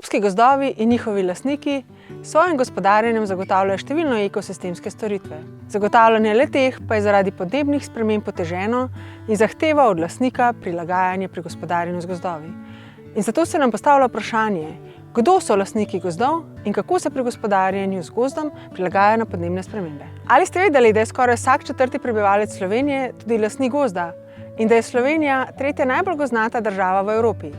Tropski gozdovi in njihovi lastniki s svojim gospodarjenjem zagotavljajo številne ekosistemske storitve. Zagotavljanje le-teh pa je zaradi podnebnih sprememb oteženo in zahteva od lastnika prilagajanje pri gospodarjenju z gozdovi. In zato se nam postavlja vprašanje, kdo so lastniki gozdov in kako se pri gospodarjenju z gozdom prilagajajo na podnebne spremembe. Ali ste vedeli, da je skoraj vsak četrti prebivalec Slovenije tudi lastnik gozda in da je Slovenija tretja najbolj gozdnata država v Evropi?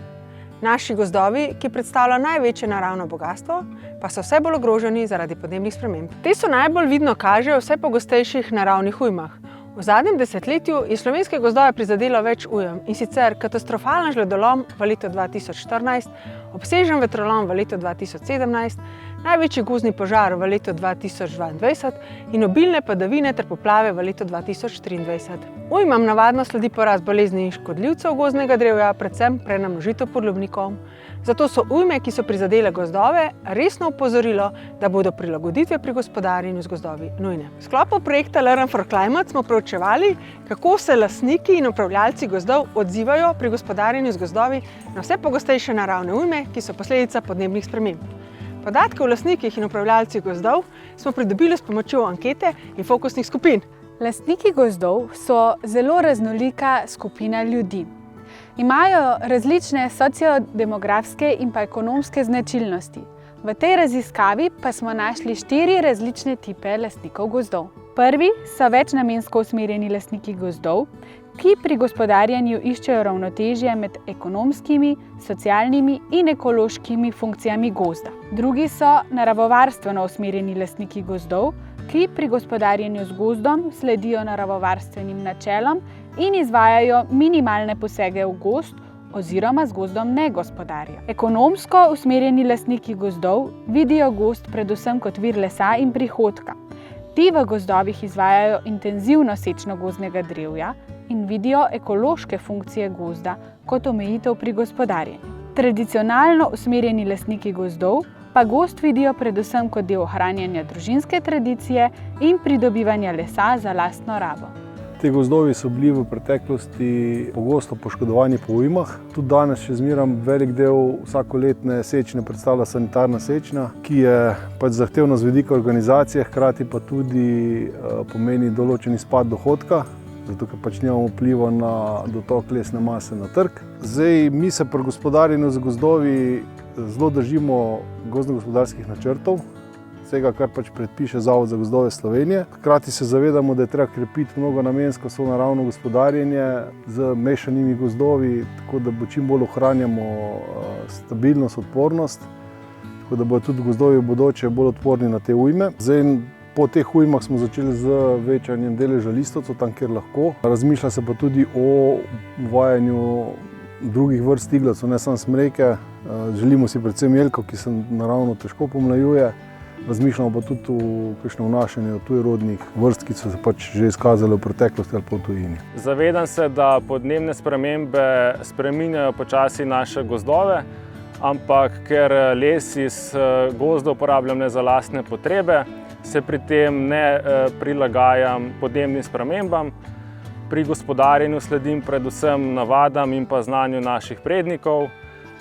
Naši gozdovi, ki predstavljajo največje naravno bogastvo, pa so vse bolj ogroženi zaradi podnebnih sprememb. Te so najbolj vidno kažejo v vse pogostejših naravnih ujmah. V zadnjem desetletju je slovenske gozdove prizadelo več ujm, in sicer katastrofalen žledolom v letu 2014, obsežen vetrolom v letu 2017, največji gozdni požar v letu 2022 in obilne padavine ter poplave v letu 2023. Ujmam navadno sledi porast bolezni in škodljivcev gozdnega drevja, predvsem prenamnožitev podlubnikov. Zato so ujme, ki so prizadele gozdove, resno opozorilo, da bodo prilagoditve pri gospodarjenju z gozdovi nujne. V sklopu projekta Learn for Climate smo proučevali, kako se lastniki in upravljalci gozdov odzivajo pri gospodarjenju z gozdovi na vse pogostejše naravne ujme, ki so posledica podnebnih sprememb. Podatke o lastnikih in upravljalcih gozdov smo pridobili s pomočjo ankete in fokusnih skupin. Lastniki gozdov so zelo raznolika skupina ljudi. Imajo različne sociodemografske in pa ekonomske značilnosti. V tej raziskavi pa smo našli 4 različne tipe lastnikov gozdov. Prvi so večnamensko usmerjeni lastniki gozdov, ki pri gospodarjenju iščejo ravnotežje med ekonomskimi, socialnimi in ekološkimi funkcijami gozda. Drugi so naravovarstveno usmerjeni lastniki gozdov, ki pri gospodarjenju z gozdom sledijo naravovarstvenim načelom in izvajajo minimalne posege v gozd oziroma z gozdom ne gospodarijo. Ekonomsko usmerjeni lastniki gozdov vidijo gozd predvsem kot vir lesa in prihodka. Ti v gozdovih izvajajo intenzivno sečno gozdnega drevja in vidijo ekološke funkcije gozda kot omejitev pri gospodarjenju. Tradicionalno usmerjeni lastniki gozdov pa gozd vidijo predvsem kot del ohranjanja družinske tradicije in pridobivanja lesa za lastno rabo. Te gozdovi so bili v preteklosti pogosto poškodovani po ujmah. Tudi danes še zmeraj velik del vsakoletne sečnje predstavlja sanitarna sečnja, ki je pač zahtevna z vidika organizacije, hkrati pa tudi pomeni določen izpad dohodka, zato ker pač nimamo vpliva na dotok lesne mase na trg. Zdaj, mi se pri gospodarjenju z gozdovi zelo držimo gozdno-gospodarskih načrtov, vsega, kar pač predpiše Zavod za gozdove Slovenije. Hkrati se zavedamo, da je treba krepiti mnogonamensko sonaravno gospodarjenje z mešanimi gozdovi, tako da čim bolj ohranjamo stabilnost, odpornost, tako da bodo tudi gozdovi v bodoče bolj odporni na te ujme. Zdaj, po teh ujmah smo začeli z večanjem deleža listovcev tam, kjer lahko. Razmišlja se pa tudi o uvajanju drugih vrst iglavcev, ne samo smreke. Želimo si predvsem jelkov, ki se naravno težko pomlajuje. Razmišljamo pa tudi o kakšnem vnašanju tujerodnih vrst, ki so se pač že izkazale v preteklosti ali pa v tujini. Zavedam se, da podnebne spremembe spreminjajo počasi naše gozdove, ampak ker les iz gozda uporabljam ne za lastne potrebe, se pri tem ne prilagajam podnebnim spremembam. Pri gospodarjenju sledim predvsem navadam in pa znanju naših prednikov.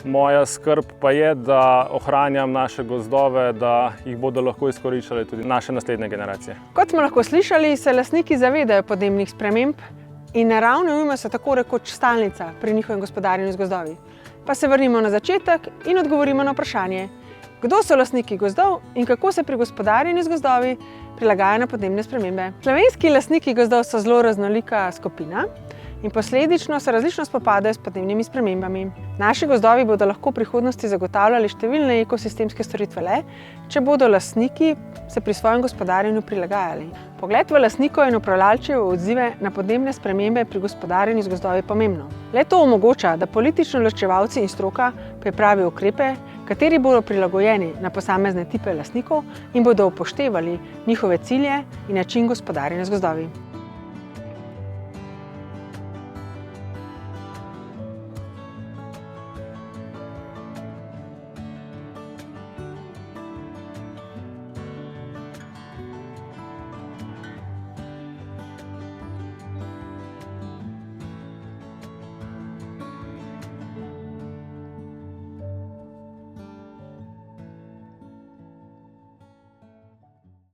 Moja skrb pa je, da ohranjam naše gozdove, da jih bodo lahko izkoriščale tudi naše naslednje generacije. Kot smo lahko slišali, se lastniki zavedajo podnebnih sprememb in naravne ujme so tako rekoč stalnica pri njihovem gospodarjenju z gozdovi. Pa se vrnimo na začetek in odgovorimo na vprašanje, kdo so lastniki gozdov in kako se pri gospodarjenju z gozdovi prilagajajo na podnebne spremembe. Slovenski lastniki gozdov so zelo raznolika skupina in posledično se različno spopadajo s podnebnimi spremembami. Naši gozdovi bodo lahko v prihodnosti zagotavljali številne ekosistemske storitve le, če bodo lastniki se pri svojem gospodarjenju prilagajali. Pogled v lastnikov in upravljalčeve odzive na podnebne spremembe pri gospodarjenju z gozdovi je pomembno. Le to omogoča, da politični odločevalci in stroka pripravijo ukrepe, kateri bodo prilagojeni na posamezne tipe lastnikov in bodo upoštevali njihove cilje in način gospodarjenja z gozdovi.